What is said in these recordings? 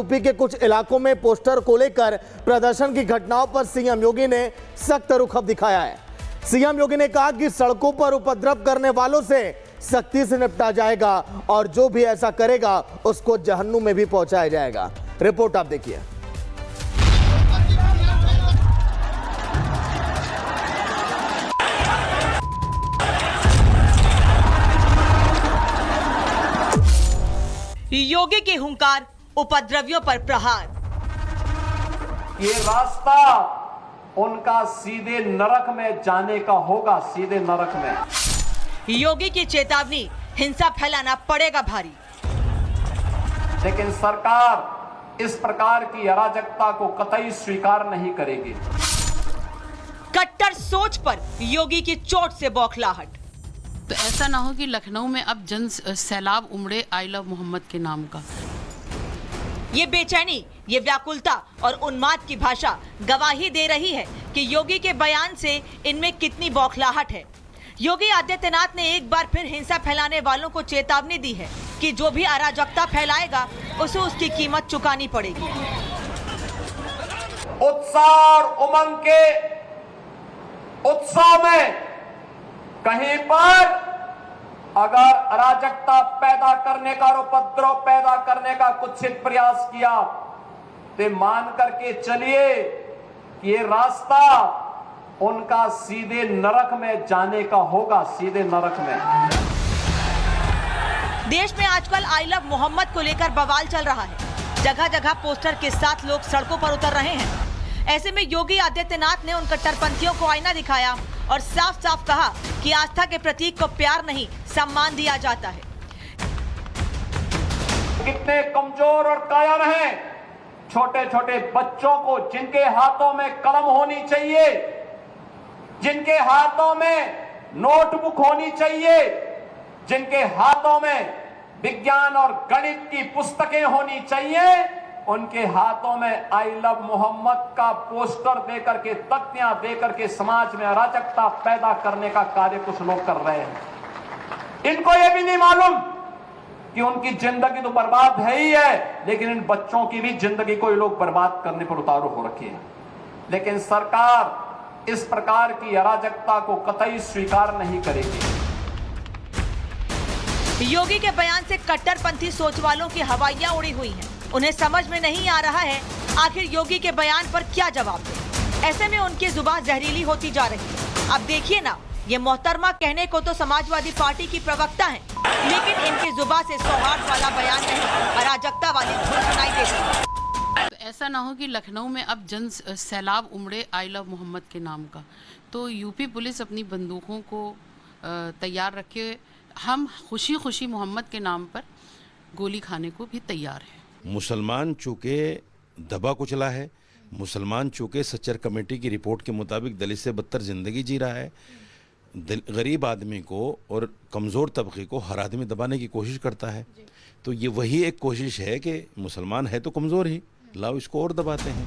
UP के कुछ इलाकों में पोस्टर को लेकर प्रदर्शन की घटनाओं पर सीएम योगी ने सख्त रुख दिखाया है। सीएम योगी ने कहा कि सड़कों पर उपद्रव करने वालों से सख्ती से निपटा जाएगा और जो भी ऐसा करेगा उसको जहन्नुम में भी पहुंचाया जाएगा। रिपोर्ट आप देखिए। योगी की हुंकार, उपद्रवियों पर प्रहार। ये रास्ता उनका सीधे नरक में जाने का होगा, सीधे नरक में। योगी की चेतावनी, हिंसा फैलाना पड़ेगा भारी। लेकिन सरकार इस प्रकार की अराजकता को कतई स्वीकार नहीं करेगी। कट्टर सोच पर योगी की चोट से बौखलाहट। तो ऐसा ना हो कि लखनऊ में अब जन सैलाब उमड़े आई लव मोहम्मद के नाम का। ये बेचैनी, ये व्याकुलता और उन्माद की भाषा गवाही दे रही है कि योगी के बयान से इनमें कितनी बौखलाहट है। योगी आदित्यनाथ ने एक बार फिर हिंसा फैलाने वालों को चेतावनी दी है कि जो भी अराजकता फैलाएगा उसे उसकी कीमत चुकानी पड़ेगी। उत्साह और उमंग के उत्साह में कहीं पर अगर अराजकता पैदा करने का और उपद्रव पैदा करने का कुत्सित प्रयास किया तो मान करके चलिए कि ये रास्ता उनका सीधे नरक में जाने का होगा, सीधे नरक में। देश में आजकल आई लव मोहम्मद को लेकर बवाल चल रहा है। जगह जगह पोस्टर के साथ लोग सड़कों पर उतर रहे हैं। ऐसे में योगी आदित्यनाथ ने उन कट्टरपंथियों को आईना दिखाया और साफ साफ कहा कि आस्था के प्रतीक को प्यार नहीं, सम्मान दिया जाता है। कितने कमजोर और कायर हैं छोटे छोटे बच्चों को, जिनके हाथों में कलम होनी चाहिए, जिनके हाथों में नोटबुक होनी चाहिए, जिनके हाथों में विज्ञान और गणित की पुस्तकें होनी चाहिए, उनके हाथों में आई लव मोहम्मद का पोस्टर देकर के, तख्तियां देकर के समाज में अराजकता पैदा करने का कार्य कुछ लोग कर रहे हैं। इनको यह भी नहीं मालूम कि उनकी जिंदगी तो बर्बाद है ही है, लेकिन इन बच्चों की भी जिंदगी को ये लोग बर्बाद करने पर उतारू हो रखे हैं। लेकिन सरकार इस प्रकार की अराजकता को कतई स्वीकार नहीं करेगी। योगी के बयान से कट्टरपंथी सोच वालों की हवाइयां उड़ी हुई हैं। उन्हें समझ में नहीं आ रहा है आखिर योगी के बयान पर क्या जवाब दें। ऐसे में उनकी जुबान जहरीली होती जा रही है। अब देखिए ना, ये मोहतरमा कहने को तो समाजवादी पार्टी की प्रवक्ता हैं, लेकिन इनकी जुबान से सौहार्द वाला बयान नहीं, अराजकता वाली धुन सुनाई देती है। तो ऐसा ना हो कि लखनऊ में अब जन सैलाब उमड़े आई लव मोहम्मद के नाम का। तो यूपी पुलिस अपनी बंदूकों को तैयार रखे। हम खुशी खुशी मोहम्मद के नाम पर गोली खाने को भी तैयार हैं। मुसलमान चूँकि दबा कुचला है, मुसलमान चूँकि सच्चर कमेटी की रिपोर्ट के मुताबिक दलित से बदतर ज़िंदगी जी रहा है, गरीब आदमी को और कमज़ोर तबके को हर आदमी दबाने की कोशिश करता है। तो ये वही एक कोशिश है कि मुसलमान है तो कमज़ोर ही, लाओ इसको और दबाते हैं।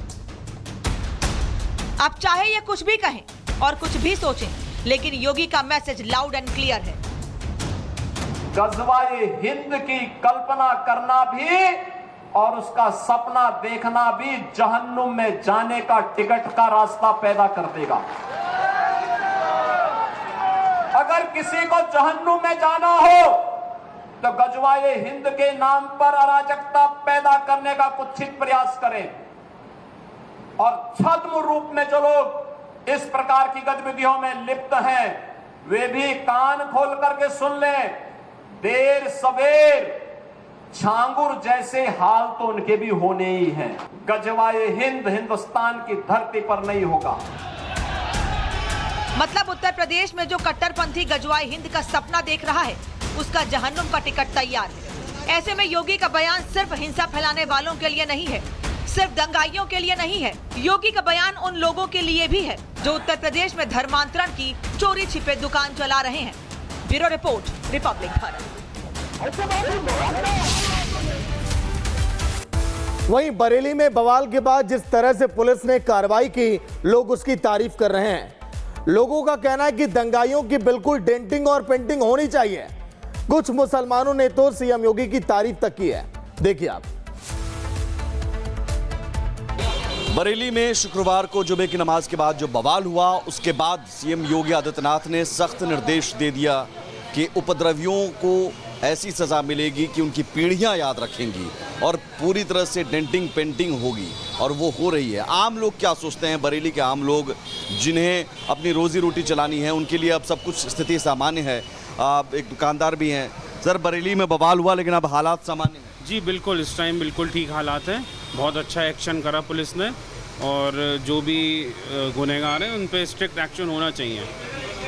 अब चाहे ये कुछ भी कहें और कुछ भी सोचें, लेकिन योगी का मैसेज लाउड एंड क्लियर है। गज़वाए हिंद की कल्पना करना भी और उसका सपना देखना भी जहन्नुम में जाने का टिकट का रास्ता पैदा कर देगा। अगर किसी को जहन्नुम में जाना हो तो गज़वाए हिंद के नाम पर अराजकता पैदा करने का कुत्सित प्रयास करें। और छद्म रूप में जो लोग इस प्रकार की गतिविधियों में लिप्त हैं, वे भी कान खोल करके सुन लें। देर सवेर छांगुर जैसे हाल तो उनके भी होने ही हैं। गज़वाए हिंद हिंदुस्तान की धरती पर नहीं होगा। मतलब उत्तर प्रदेश में जो कट्टरपंथी गज़वाए हिंद का सपना देख रहा है, उसका जहन्नुम का टिकट तैयार है। ऐसे में योगी का बयान सिर्फ हिंसा फैलाने वालों के लिए नहीं है, सिर्फ दंगाइयों के लिए नहीं है। योगी का बयान उन लोगों के लिए भी है जो उत्तर प्रदेश में धर्मांतरण की चोरी छिपे दुकान चला रहे हैं। Bureau report, Republic Bharat. वहीं बरेली में बवाल के बाद जिस तरह से पुलिस ने कार्रवाई की, लोग उसकी तारीफ कर रहे हैं। लोगों का कहना है कि दंगाइयों की बिल्कुल डेंटिंग और पेंटिंग होनी चाहिए। कुछ मुसलमानों ने तो सीएम योगी की तारीफ तक की है। देखिए आप। बरेली में शुक्रवार को जुमे की नमाज के बाद जो बवाल हुआ, उसके बाद सीएम योगी आदित्यनाथ ने सख्त निर्देश दे दिया कि उपद्रवियों को ऐसी सज़ा मिलेगी कि उनकी पीढ़ियां याद रखेंगी और पूरी तरह से डेंटिंग पेंटिंग होगी, और वो हो रही है। आम लोग क्या सोचते हैं, बरेली के आम लोग जिन्हें अपनी रोजी रोटी चलानी है, उनके लिए अब सब कुछ स्थिति सामान्य है। एक दुकानदार भी हैं। सर, बरेली में बवाल हुआ लेकिन अब हालात सामान्य हैं? जी बिल्कुल, इस टाइम बिल्कुल ठीक हालात हैं। बहुत अच्छा एक्शन करा पुलिस ने, और जो भी गुनहगार हैं उन पे स्ट्रिक्ट एक्शन होना चाहिए,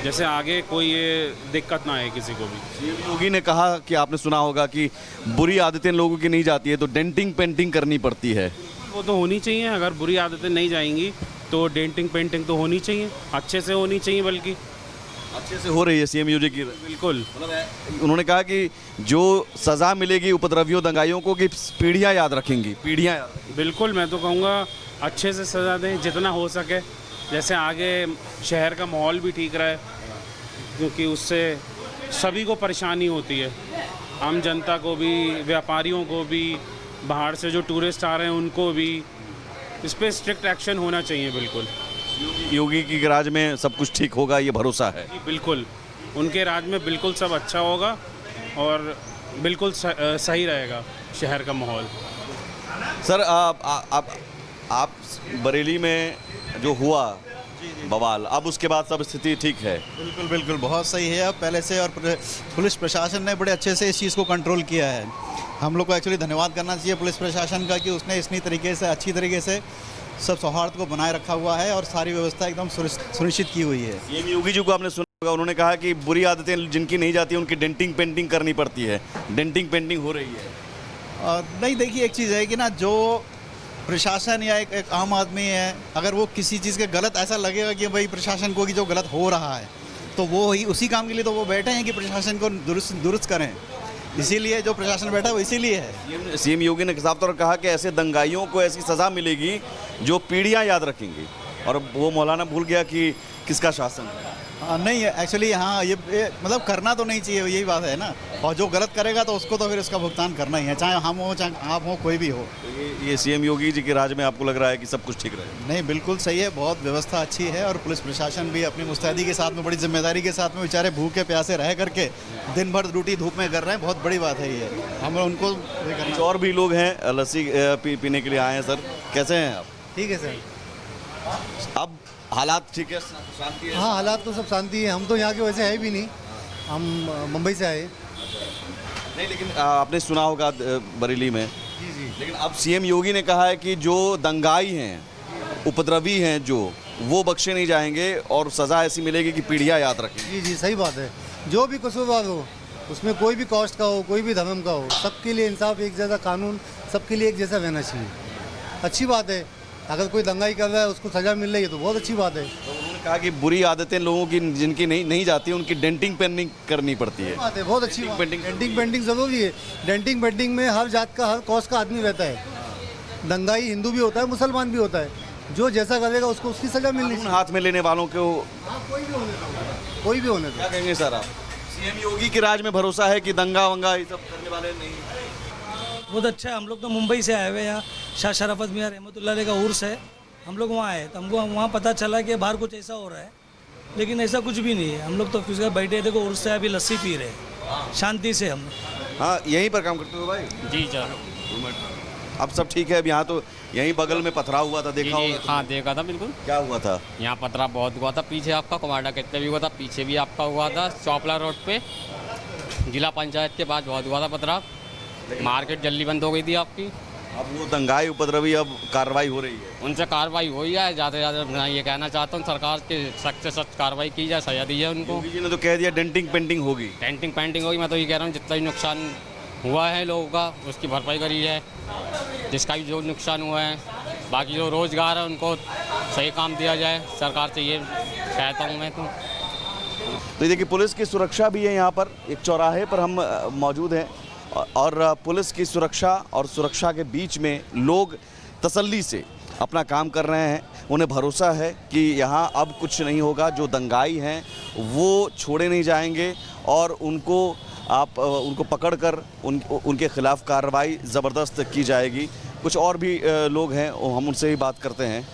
जैसे आगे कोई ये दिक्कत ना आए किसी को भी। योगी ने कहा कि आपने सुना होगा कि बुरी आदतें लोगों की नहीं जाती है तो डेंटिंग पेंटिंग करनी पड़ती है। वो तो होनी चाहिए, अगर बुरी आदतें नहीं जाएंगी तो डेंटिंग पेंटिंग तो होनी चाहिए, अच्छे से होनी चाहिए, बल्कि अच्छे से हो रही है सीएम योगी की। बिल्कुल, उन्होंने कहा कि जो सज़ा मिलेगी उपद्रवियों दंगाइयों को, कि पीढ़ियाँ याद रखेंगी, पीढ़ियाँ याद रखेंगी। बिल्कुल, मैं तो कहूँगा अच्छे से सज़ा दें जितना हो सके, जैसे आगे शहर का माहौल भी ठीक रहे, क्योंकि उससे सभी को परेशानी होती है, आम जनता को भी, व्यापारियों को भी, बाहर से जो टूरिस्ट आ रहे हैं उनको भी। इस पर स्ट्रिक्ट एक्शन होना चाहिए। बिल्कुल, योगी की राज में सब कुछ ठीक होगा, ये भरोसा है? बिल्कुल, उनके राज में बिल्कुल सब अच्छा होगा और बिल्कुल सही रहेगा शहर का माहौल। सर, आप बरेली में जो हुआ बवाल, अब उसके बाद सब स्थिति ठीक है? बिल्कुल बिल्कुल, बहुत सही है अब पहले से, और पुलिस प्रशासन ने बड़े अच्छे से इस चीज़ को कंट्रोल किया है। हम लोग को एक्चुअली धन्यवाद करना चाहिए पुलिस प्रशासन का कि उसने इतनी तरीके से, अच्छी तरीके से सब सौहार्द को बनाए रखा हुआ है और सारी व्यवस्था एकदम सुनिश्चित की हुई है। ये योगी जी को आपने सुना होगा, उन्होंने कहा कि बुरी आदतें जिनकी नहीं जाती उनकी डेंटिंग पेंटिंग करनी पड़ती है। डेंटिंग पेंटिंग हो रही है? नहीं, देखिए एक चीज़ है कि ना, जो प्रशासन या एक आम आदमी है, अगर वो किसी चीज़ के गलत ऐसा लगेगा कि भाई प्रशासन को कि जो गलत हो रहा है, तो वो ही उसी काम के लिए तो वो बैठे हैं कि प्रशासन को दुरुस्त करें। इसीलिए जो प्रशासन बैठा है वो इसीलिए है। सीएम योगी ने साफ तौर पर कहा कि ऐसे दंगाइयों को ऐसी सज़ा मिलेगी जो पीढ़ियां याद रखेंगी, और वो मौलाना भूल गया कि किसका शासन है। नहीं, एक्चुअली हाँ, ये मतलब करना तो नहीं चाहिए, यही बात है ना, और जो गलत करेगा तो उसको तो फिर उसका भुगतान करना ही है, चाहे हम हो चाहे आप हो, कोई भी हो। तो ये सीएम योगी जी के राज में आपको लग रहा है कि सब कुछ ठीक रहे? नहीं, बिल्कुल सही है, बहुत व्यवस्था अच्छी है, और पुलिस प्रशासन भी अपनी मुस्तैदी के साथ में, बड़ी जिम्मेदारी के साथ में, बेचारे भूखे प्यासे रह करके दिन भर ड्यूटी धूप में कर रहे हैं, बहुत बड़ी बात है ये, हम उनको करना। और भी लोग हैं लस्सी पीने के लिए आए हैं। सर, कैसे हैं आप? ठीक है सर। अब हालात ठीक है, शांति है? हाँ, हालात तो सब शांति है। हम तो यहाँ के वैसे है भी नहीं, हम मुंबई से आए। नहीं, लेकिन आपने सुना होगा बरेली में। जी। लेकिन अब सीएम योगी ने कहा है कि जो दंगाई हैं, उपद्रवी हैं, जो वो बख्शे नहीं जाएंगे और सज़ा ऐसी मिलेगी कि पीढ़ियाँ याद रखें। जी, सही बात है। जो भी कसूरवार हो, उसमें कोई भी कास्ट का हो, कोई भी धर्म का हो, सबके लिए इंसाफ, एक जैसा कानून सबके लिए एक जैसा रहना चाहिए। अच्छी बात है, अगर कोई दंगाई कर रहा है उसको सज़ा मिल रही है तो बहुत अच्छी बात है। तो उन्होंने कहा कि बुरी आदतें लोगों की जिनकी नहीं जाती उनकी डेंटिंग पेंटिंग करनी पड़ती है। बात है, बहुत अच्छी बात है। डेंटिंग पेंटिंग ज़रूरी है। डेंटिंग पेंटिंग में हर जात का, हर कॉस्ट का आदमी रहता है। दंगाई हिंदू भी होता है, मुसलमान भी होता है, जो जैसा करेगा उसको उसकी सज़ा मिलनी चाहिए। हाथ में लेने वालों को कोई भी होने दो, कोई भी होने दो। क्या कहेंगे सर आप? सीएम योगी के राज में भरोसा है कि दंगा वंगा ये सब करने वाले नहीं? बहुत अच्छा है। हम लोग तो मुंबई से आए हुए हैं, यहाँ शाह शराफत मियाँ रहमतुल्लाह का उर्स है, हम लोग वहाँ आए तो हमको वहाँ पता चला कि बाहर कुछ ऐसा हो रहा है, लेकिन ऐसा कुछ भी नहीं है। हम लोग तो फिर बैठे थे, उर्स से अभी लस्सी पी रहे हैं शांति से। हम हाँ, यहीं पर काम करते हो भाई? जी सर। अब सब ठीक है? अब यहाँ तो यहीं बगल में पथराव हुआ था, देखा होगा? हाँ, देखा था बिल्कुल। क्या हुआ था? यहाँ पथराव बहुत हुआ था, पीछे आपका कमांडा कितने भी हुआ था, पीछे भी आपका हुआ था, चौपला रोड पे जिला पंचायत के पास बहुत हुआ था पथराव, मार्केट जल्दी बंद हो गई थी आपकी। अब वो दंगाई उपद्रवी, अब कार्रवाई हो रही है? उनसे कार्रवाई हो ही है, ज़्यादा से ज़्यादा मैं ये कहना चाहता हूँ सरकार के सख्त से सख्त कार्रवाई की जाए, सजा दी जाए उनको। योगी जी ने तो कह दिया डेंटिंग पेंटिंग होगी। डेंटिंग पेंटिंग होगी, मैं तो ये कह रहा हूँ जितना भी नुकसान हुआ है लोगों का उसकी भरपाई करी जाए, जिसका भी जो नुकसान हुआ है। बाकी जो रोज़गार है उनको सही काम दिया जाए, सरकार से ये कहता हूँ मैं तो। देखिए, पुलिस की सुरक्षा भी है यहाँ पर, एक चौराहे पर हम मौजूद हैं, और पुलिस की सुरक्षा और सुरक्षा के बीच में लोग तसल्ली से अपना काम कर रहे हैं। उन्हें भरोसा है कि यहाँ अब कुछ नहीं होगा, जो दंगाई हैं वो छोड़े नहीं जाएंगे और उनको पकड़कर उनके खिलाफ़ कार्रवाई ज़बरदस्त की जाएगी। कुछ और भी लोग हैं, हम उनसे ही बात करते हैं।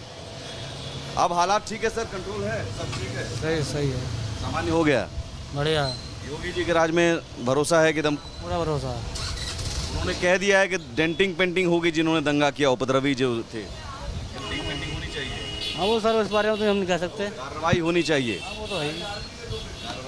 अब हालात ठीक है सर, कंट्रोल है, सब ठीक है? सही है, सामान्य हो गया, बढ़िया, योगी जी के राज में भरोसा है कि एकदम? पूरा भरोसा है। उन्होंने कह दिया है कि डेंटिंग पेंटिंग होगी, जिन्होंने दंगा किया उपद्रवी जो थे, डेंटिंग पेंटिंग होनी चाहिए। हाँ वो सर, इस बारे में तो हम नहीं कह सकते, कार्रवाई होनी चाहिए। वो तो है ही।